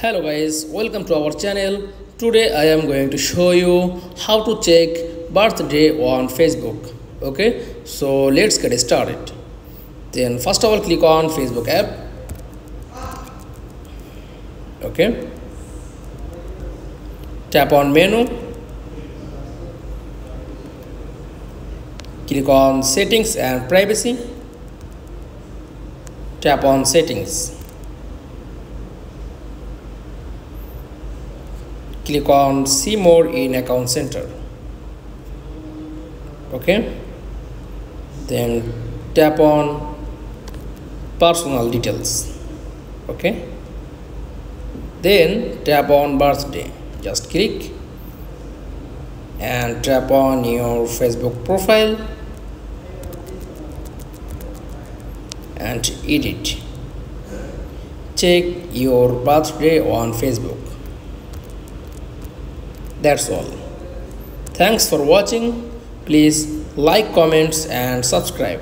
Hello guys, welcome to our channel. Today I am going to show you how to check birthday on Facebook. Okay, so let's get started. Then first of all, click on Facebook app. Okay, tap on menu, click on settings and privacy, tap on settings, click on see more in account center. Okay, then tap on personal details. Okay, then tap on birthday, just click and tap on your Facebook profile and edit. Check your birthday on Facebook. That's all. Thanks for watching. Please like, comments and subscribe.